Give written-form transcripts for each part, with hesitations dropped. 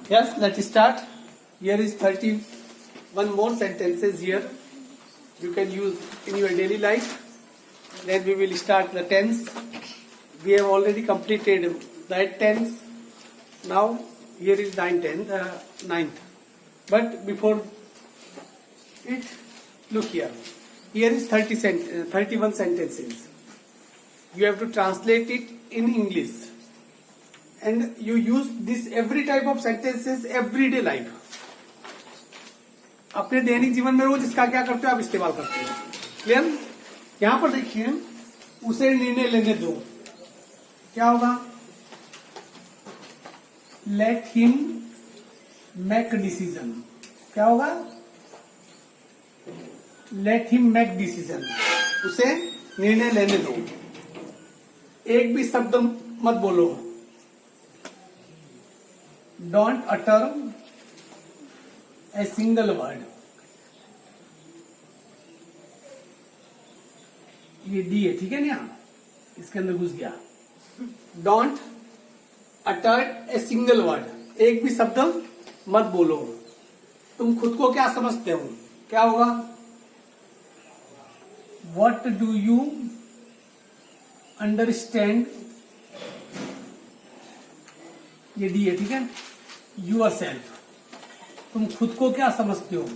Yes, let's start. Here is 31 more sentences here. You can use in your daily life. Then we will start the tense. We have already completed that tense. Now here is ninth. But before it, look here. Here is 31 sentences. You have to translate it in English. And you use this every type of sentences everyday life. अपने दैनिक जीवन में रोज इसका क्या करते हो आप इस्तेमाल करते हो. क्लियर. यहां पर देखिए, उसे निर्णय लेने दो. क्या होगा? Let him make decision. क्या होगा? Let him make decision. उसे निर्णय लेने दो. एक भी शब्द मत बोलो. Don't utter a single word. ये डी है, ठीक है ना, इसके अंदर घुस गया. Don't utter a single word. एक भी शब्द मत बोलो. तुम खुद को क्या समझते हो? क्या होगा? What do you understand. ये डी है, ठीक है. Your self. तुम खुद को क्या समझते हो?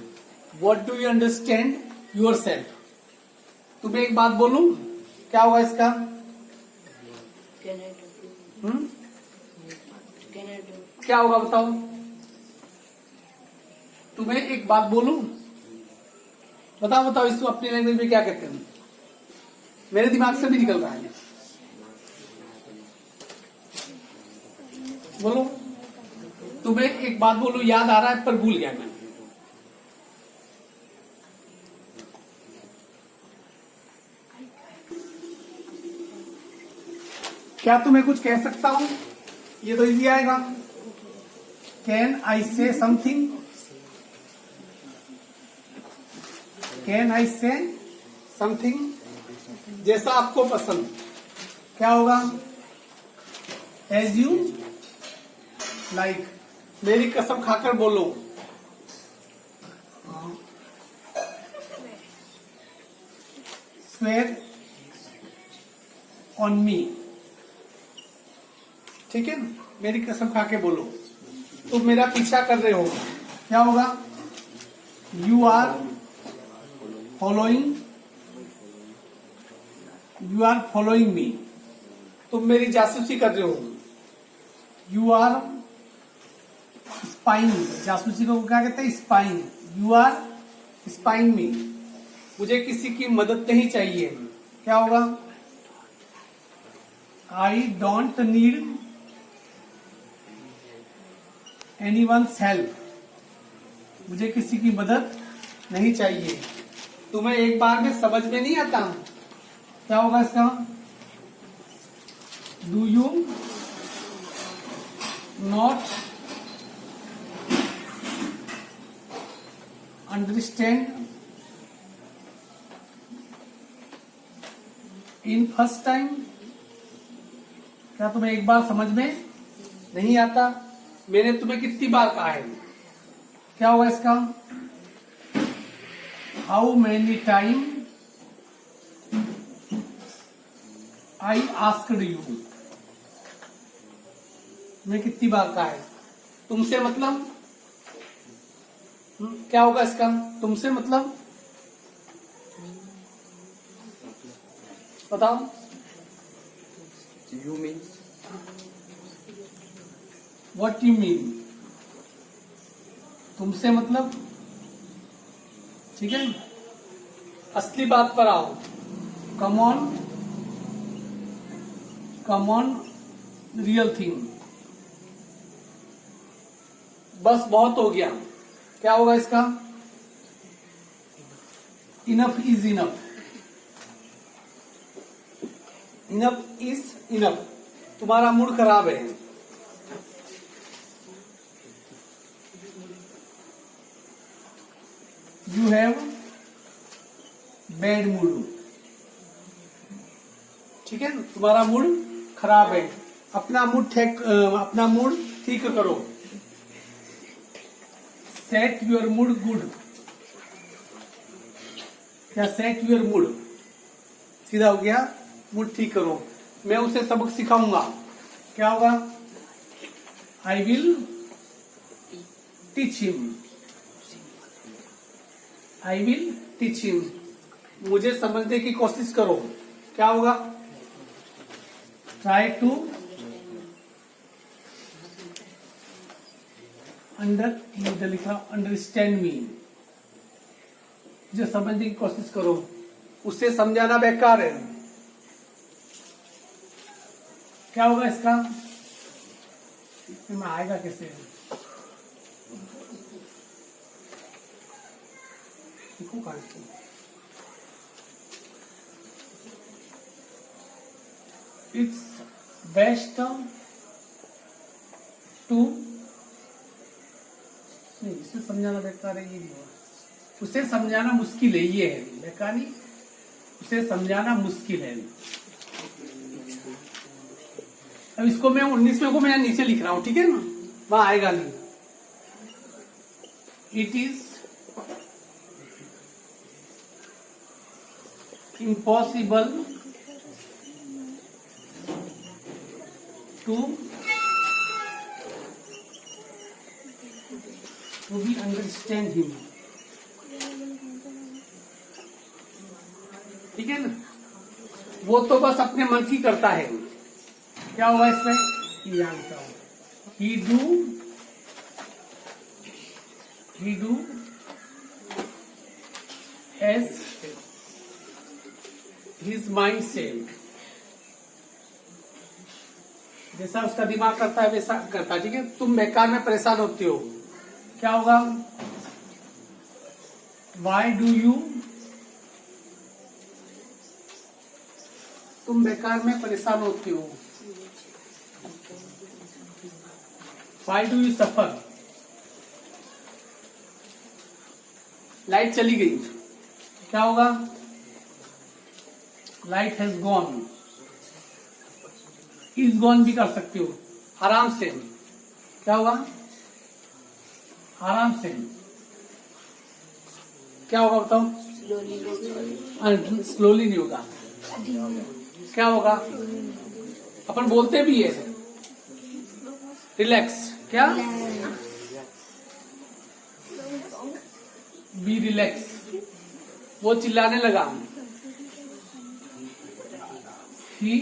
What do you understand your self. तुम्हें एक बात बोलूं, क्या होगा इसका? क्या होगा बताओ? तुम्हें एक बात बोलूं, बताओ इसको अपनी लैंग्वेज में क्या कहते हैं? मेरे दिमाग से भी निकल रहा है. बोलो. तुम्हें एक बात बोलूं, याद आ रहा है पर भूल गया मैं. क्या तुम्हें कुछ कह सकता हूं? ये तो इजी आएगा. कैन आई से समथिंग. कैन आई से समथिंग. जैसा आपको पसंद. क्या होगा? As you like. मेरी कसम खाकर बोलो. Swear on me. ठीक है, मेरी कसम खा के बोलो. तुम मेरा पीछा कर रहे हो. क्या होगा? You are following. You are following me. तुम मेरी जासूसी कर रहे हो. You are spying. जासूसी को क्या कहते हैं? Spying. You are spying me. मुझे किसी की मदद नहीं चाहिए. क्या होगा? I don't need anyone's help. मुझे किसी की मदद नहीं चाहिए. तुम्हें एक बार में समझ में नहीं आता. क्या होगा इसका? Do you not understand in first time. क्या तुम्हें एक बार समझ में नहीं आता? मैंने तुम्हें कितनी बार कहा है. क्या होगा इसका? How many time I asked you. मैं कितनी बार कहा है. तुमसे मतलब. क्या होगा इसका? तुमसे मतलब. बताओ. You means. What you mean? तुमसे मतलब. ठीक है, असली बात पर आओ. Come on real thing. बस बहुत हो गया. क्या होगा इसका? Enough is enough. Enough is enough. तुम्हारा मूड खराब है. You have bad mood. ठीक है, तुम्हारा मूड खराब है. अपना मूड ठीक करो. सेट योर मूड गुड, क्या सेट योर मूड, सीधा हो गया मूड ठीक करो। मैं उसे सबक सिखाऊंगा, क्या होगा, I will teach him, I will teach him. मुझे समझने की कोशिश करो, क्या होगा, ट्राई टू लिखा अंडरस्टैंड मी, मुझे समझने की कोशिश करो। उसे समझाना बेकार है, क्या होगा इसका, इसमें आएगा कैसे, लिखो कहां इसको, इट्स बेस्ट टू, नहीं इसे समझाना बेकार है, ये नहीं हुआ, उसे समझाना मुश्किल है, ये है बेकार नहीं, उसे समझाना मुश्किल है। अब इसको मैं 19वें को मैं नीचे लिख रहा हूं, ठीक है ना, वहां आएगा नहीं। It is impossible to be understand him, ठीक है ना, वो तो बस अपने मन की करता है। क्या होगा इसमें, ये लिखा होगा, he do as his mind same, जैसा उसका दिमाग करता है वैसा करता है, ठीक है। तुम बेकार में परेशान होते हो, क्या होगा, वाई डू यू, तुम बेकार में परेशान होते हो, why do you suffer, light चली गई, क्या होगा, light has gone, is gone भी कर सकते हो, आराम से, क्या होगा, आराम से, क्या होगा बताओ, स्लोली नहीं होगा, क्या होगा, अपन बोलते भी है रिलैक्स, क्या, बी रिलैक्स, वो चिल्लाने लगा, ही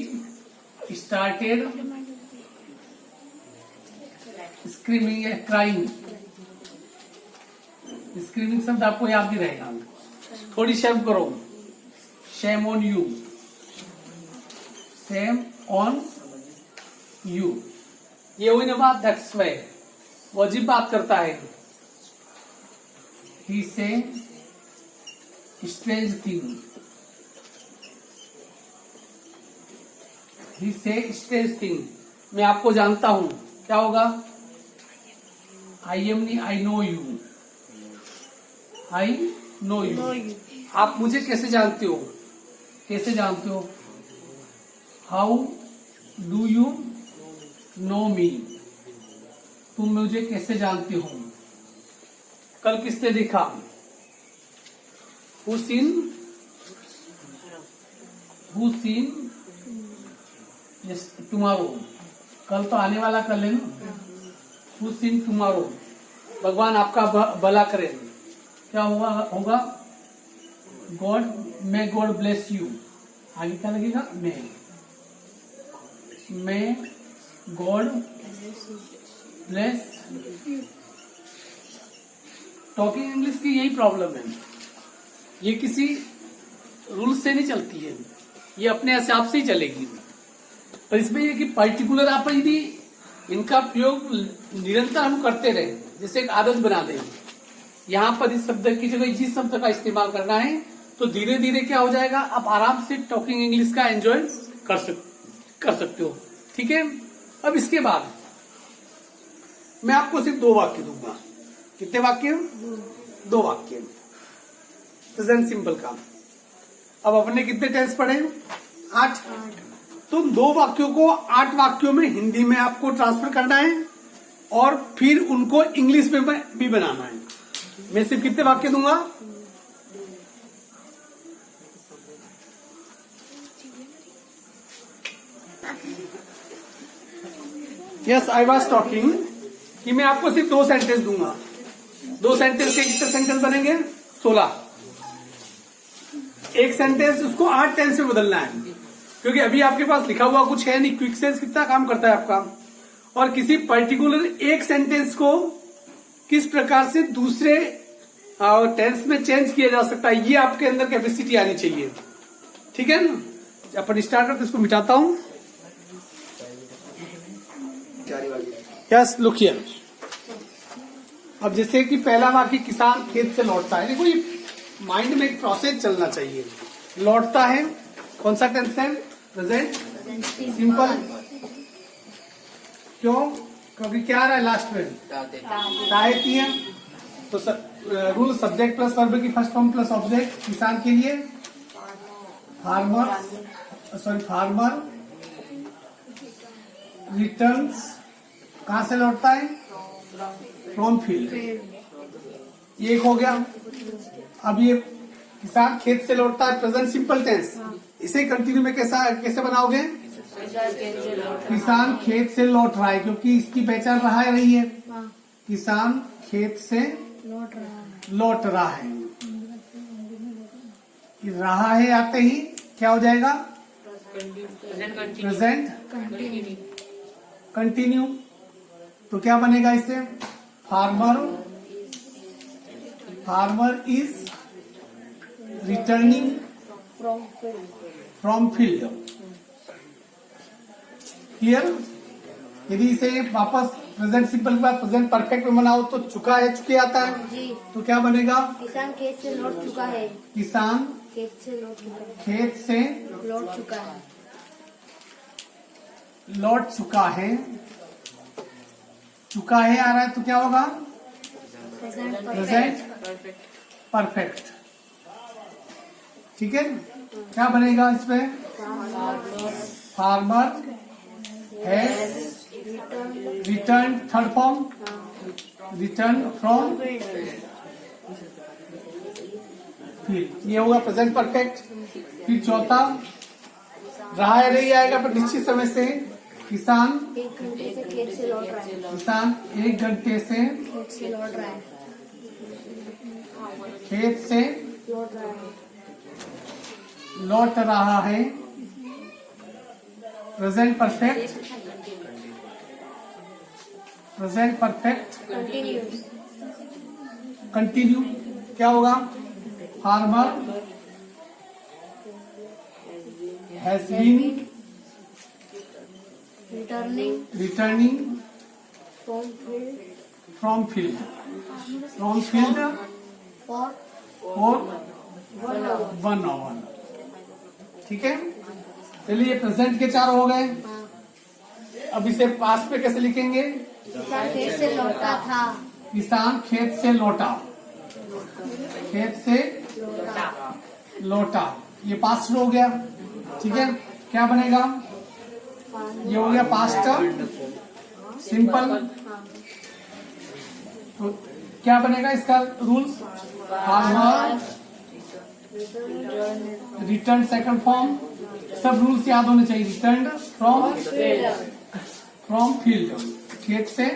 स्टार्टेड स्क्रीमिंग या क्राइंग, स्क्रीमिंग शब्द आपको याद भी रहेगा। थोड़ी शर्म करो, shame on you, shame on you, ये हुई ना बात, दैट्स वाई, वो अजीब बात करता है। ही से स्ट्रेंज थिंग, ही से स्ट्रेंज थिंग, मैं आपको जानता हूं, क्या होगा, I am knee, I know you, I know you, आप मुझे कैसे जानते हो, कैसे जानते हो, हाउ डू यू नो मी, तुम मुझे कैसे जानते हो। कल किसने देखा, हु सीन टुमारो, कल तो आने वाला कल है ना, हु सीन टुमारो, भगवान आपका भला करे, क्या होगा, God, may God bless you, आगे क्या लगेगा, may God bless. Talking English की यही प्रॉब्लम है, ये किसी रूल से नहीं चलती है, ये अपने हिसाब से ही चलेगी। पर इसमें ये कि पर्टिकुलर आप यदि इनका प्रयोग निरंतर हम करते रहे, जैसे एक आदत बना दें, यहाँ पर इस शब्द की जगह जिस शब्द का इस्तेमाल करना है, तो धीरे धीरे क्या हो जाएगा, आप आराम से टॉकिंग इंग्लिश का एंजॉय कर सकते हो, ठीक है। अब इसके बाद मैं आपको सिर्फ 2 वाक्य दूंगा, कितने वाक्य, 2 वाक्य, प्रेजेंट सिंपल का। अब अपने कितने टेंस पढ़े, 8, तो 2 वाक्यों को 8 वाक्यों में हिंदी में आपको ट्रांसफर करना है और फिर उनको इंग्लिश में भी बनाना है। मैं सिर्फ कितने वाक्य दूंगा? यस, आई वॉज टॉकिंग कि मैं आपको सिर्फ 2 सेंटेंस दूंगा। 2 सेंटेंस के कितने सेंटेंस बनेंगे? 16। एक सेंटेंस उसको 8 टेंस में बदलना है, क्योंकि अभी आपके पास लिखा हुआ कुछ है नहीं। क्विक सेंस कितना काम करता है आपका, और किसी पर्टिकुलर एक सेंटेंस को किस प्रकार से दूसरे टेंस में चेंज किया जा सकता है, ये आपके अंदर कैपेसिटी आनी चाहिए। ठीक है ना? अपन स्टार्ट करते, इसको मिटाता हूं। Yes, look here. अब जैसे कि पहला वाक्य, किसान खेत से लौटता है। देखो, ये माइंड में एक प्रोसेस चलना चाहिए। लौटता है, कौन सा टेंस है? Present simple. क्यों? क्योंकि क्या आ रहा है लास्ट में? तायती है। तो रूल सब्जेक्ट प्लस वर्ब की फर्स्ट फॉर्म प्लस ऑब्जेक्ट। किसान के लिए फार्मर रिटर्न्स। कहां से लौटता है? From field. ये एक हो गया। अब ये किसान खेत से लौटता है, प्रेजेंट सिंपल टेंस। इसे कंटिन्यू में कैसे बनाओगे? किसान खेत से लौट रहा है, क्योंकि इसकी पहचान रही है। किसान खेत से लौट रहा है। रहा है आते ही क्या हो जाएगा? Present continue. तो क्या बनेगा इससे? Farmer is returning from field. Clear? यदि इसे वापस प्रेजेंट सिंपल के बाद प्रेजेंट परफेक्ट में बनाओ तो चुका है, चुके आता है जी। तो क्या बनेगा? किसान खेत से लौट चुका है। किसान खेत से लौट चुका है। खेत से लौट चुका है। लौट चुका है। चुका है आ रहा है तो क्या होगा? Present perfect. ठीक है? क्या बनेगा इसमें? Farmer has return, third form return from field. ये होगा प्रेजेंट परफेक्ट। फिर चौथा, रहा है नहीं आएगा पर निश्चित समय से। किसान 1 घंटे से खेत से लौट रहा है। किसान 1 घंटे से खेत से लौट रहा है। खेत से लौट रहा है। लौट रहा है। Present perfect. Present perfect continue. क्या होगा? Farmer has been returning from field for 1 hour. ठीक है? चलिए, ये प्रेजेंट के 4 हो गए। अब इसे पास्ट में कैसे लिखेंगे? किसान खेत से लौटा था। किसान खेत से लौटा। खेत से लौटा, ये पास्ट हो गया। ठीक है? क्या बनेगा? ये हो गया पास्ट सिंपल। तो क्या बनेगा इसका rules? Farmer return second form. सब रूल्स याद होने चाहिए। रिटर्न फ्रॉम फील्ड, खेत से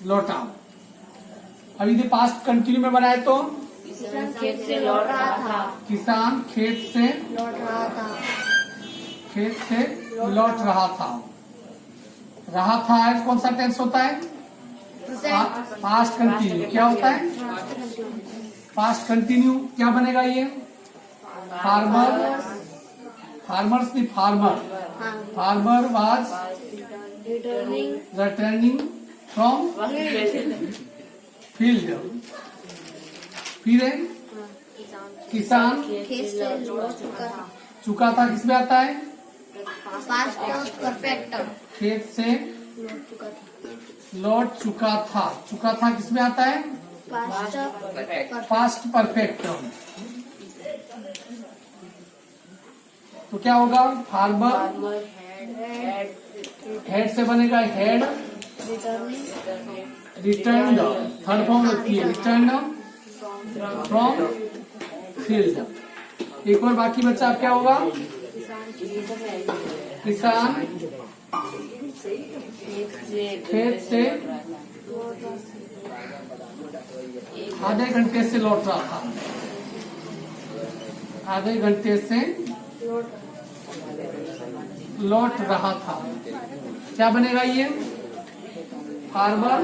लौटा। अब यदि पास्ट कंटिन्यू में बनाए तो किसान खेत से लौट रहा था। किसान खेत से लौट रहा था। खेत से लौट रहा था। रहा था है कौन सा टेंस होता है? Past continue. क्या होता है? Past continue. क्या बनेगा ये? फार्मर्स नहीं, farmer was returning from field. फिर है किसान खेत से लौट चुका था। चुका था, किसमें आता है? Past perfect. खेत से लौट चुका था। लौट चुका था। चुका था किसमें आता है? Past perfect. तो क्या होगा? फार्मर हेड से बनेगा हेड रिटर्न, थर्ड फॉर्म लगती है रिटर्न फ्रॉम फील्ड। एक और बाकी बच्चा क्या होगा? किसान खेत से आधे घंटे से लौट रहा था। आधे घंटे से लौट रहा था। क्या बनेगा ये? फार्मर,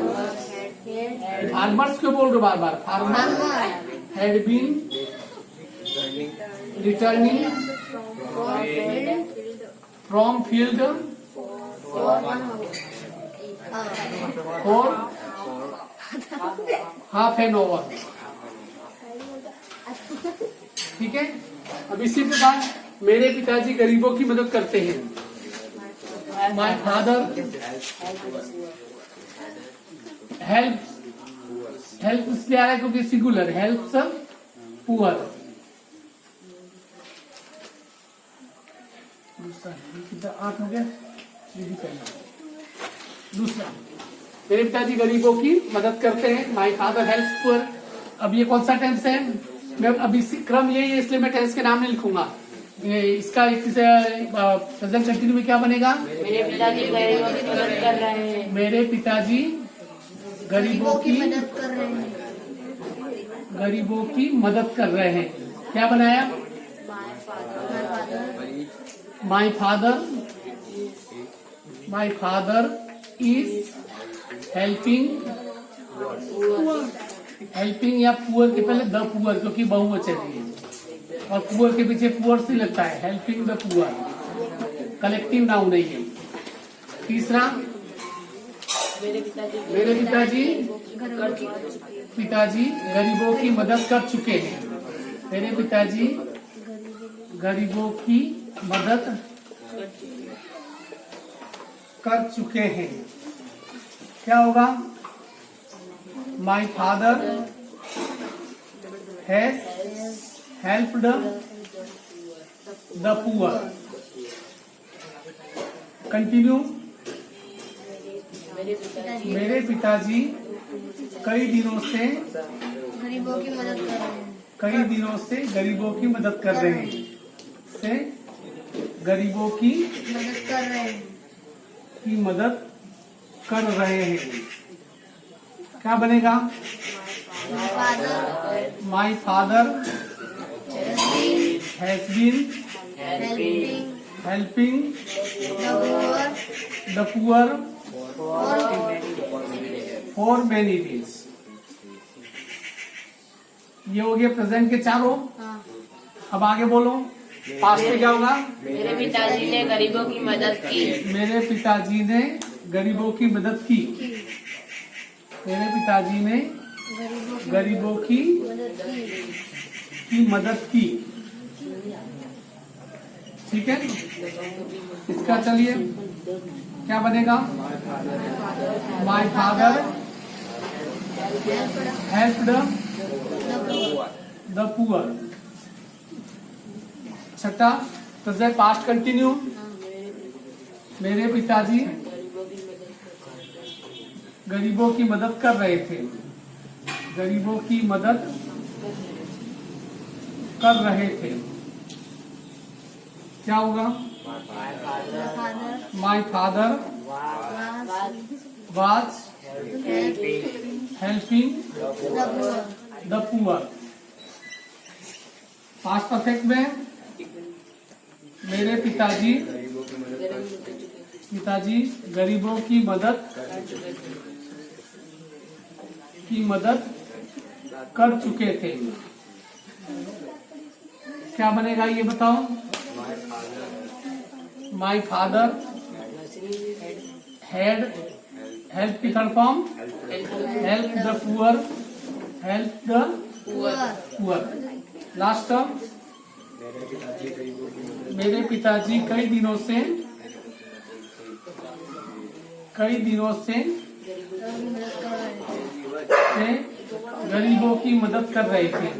फार्मर्स क्यों बोल रहे हो बार बार? Farmer had been returning from field for half an hour. ठीक है। अब इसी प्रकार मेरे पिताजी गरीबों की मदद करते हैं। माय फादर हेल्प, हेल्प इसलिए आ रहा है क्योंकि सिंगुलर, हेल्प्स पुअर। दूसरा 8 हो गया। दूसरा मेरे पिताजी गरीबों की मदद करते हैं। My father helps poor. अब ये कौन सा टेंस है? मैं अभी क्रम यही है इसलिए मैं टेंस के नाम नहीं लिखूंगा। इसका प्रेजेंट कंटिन्यू में क्या बनेगा? मेरे पिताजी गरीबों की मदद कर रहे हैं। मेरे पिताजी गरीबों की मदद कर रहे हैं। गरीबों की मदद कर रहे हैं। क्या बनाया? My father is helping. Helping या पुअर के पहले द पुअर क्योंकि बहुवचन है और पुअर के पीछे पुअर से लगता है। Helping the poor collective noun नहीं है। तीसरा मेरे पिताजी गरीबों की मदद कर चुके हैं। मेरे पिताजी गरीबों की मदद कर चुके हैं। क्या होगा? My father has helped the poor. Continue. मेरे पिताजी कई दिनों से गरीबों की मदद कर रहे हैं। कई दिनों से गरीबों की मदद कर रहे हैं। से गरीबों की मदद कर रहे हैं। मदद कर रहे हैं। क्या बनेगा? My father has been helping the poor for many days. ये हो गया प्रेजेंट के चारों। अब आगे बोलो। पास्ट में क्या होगा? मेरे पिताजी ने गरीबों की मदद की। मेरे पिताजी ने गरीबों की मदद की। मेरे पिताजी ने गरीबों की मदद की। ठीक है। इसका चलिए क्या बनेगा? My father helped the poor. छठा प्रेजेंट पास्ट कंटिन्यू। मेरे पिताजी गरीबों की मदद कर रहे थे। गरीबों की मदद कर रहे थे। क्या होगा? My father was helping the poor. Past perfect में मेरे पिताजी गरीबों की मदद कर चुके थे। क्या बनेगा ये बताओ? माय फादर हैड हेल्प की third form help the poor. Help the poor. Last term मेरे पिताजी कई दिनों से गरीबों की मदद कर रहे थे।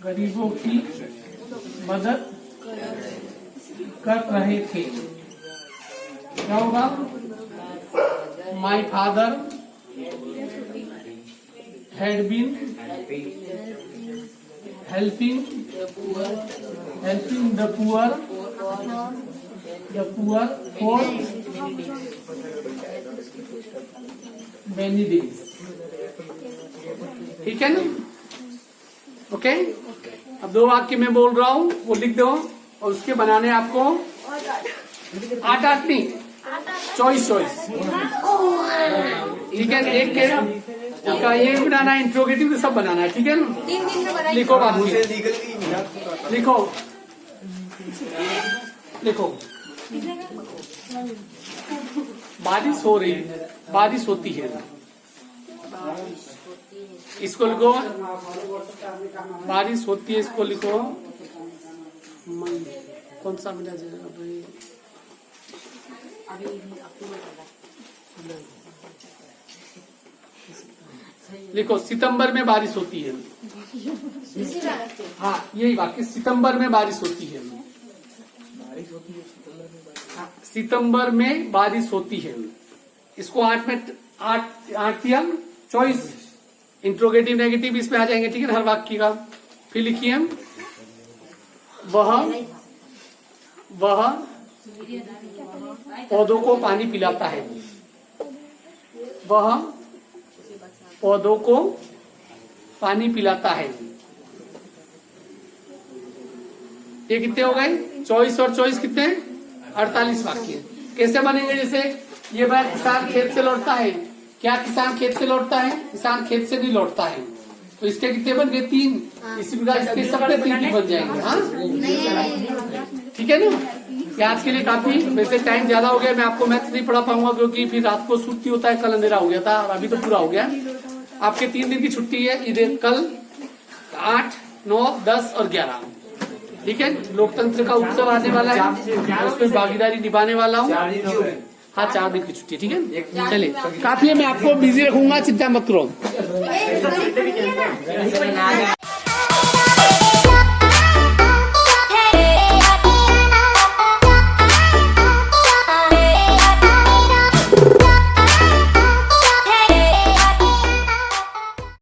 गरीबों की मदद कर रहे थे। क्या होगा? My father had been helping the poor for many days. ठीक है ना? ओके अब 2 वाक्य मैं बोल रहा हूँ वो लिख दो और उसके बनाने आपको 8 नहीं, चॉइस ठीक है। एक के उसका ये बनाना है, इंट्रोगेटिव तो सब बनाना है, ठीक है ना? 3 दिन में बनाई। लिखो वाक्य, लिखो लिखो। बारिश हो रही है, बारिश होती है, इसको लिखो। बारिश होती है, इसको लिखो। कौन सा मिला लिखो, सितंबर में बारिश होती है। हाँ यही वाक्य, सितंबर में बारिश होती है। सितंबर में बारिश होती है। इसको 8 में 8 दिया चॉइस, इंट्रोगेटिव नेगेटिव इसमें आ जाएंगे, ठीक है हर वाक्य का। फिर लिखिए वह पौधों को पानी पिलाता है। वह पौधों को पानी पिलाता है। ये कितने हो गए? चॉइस और चॉइस कितने? 48 वाक्य। कैसे बनेंगे? जैसे ये बात, किसान खेत से लौटता है। क्या किसान खेत से लौटता है? किसान खेत से नहीं लौटता है। तो इसके कितने बन गए? 3। इसी प्रकार इसके सबके 3 बन जाएंगे। हाँ ठीक है ना? ये आज के लिए काफी, वैसे टाइम ज्यादा हो गया, मैं आपको मैथ्स नहीं पढ़ा पाऊंगा क्योंकि फिर रात को छुट्टी होता है। कल अंधेरा हो गया था और अभी तो पूरा हो गया। आपके 3 दिन की छुट्टी है, इधर कल 8, 9, 10 और 11। ठीक है, लोकतंत्र का उत्सव आने वाला है, उसमें भागीदारी निभाने वाला हूँ। हाँ 4 दिन की छुट्टी, ठीक है। चलिए काफी है, मैं आपको बिजी रखूंगा, चिंता मत करो।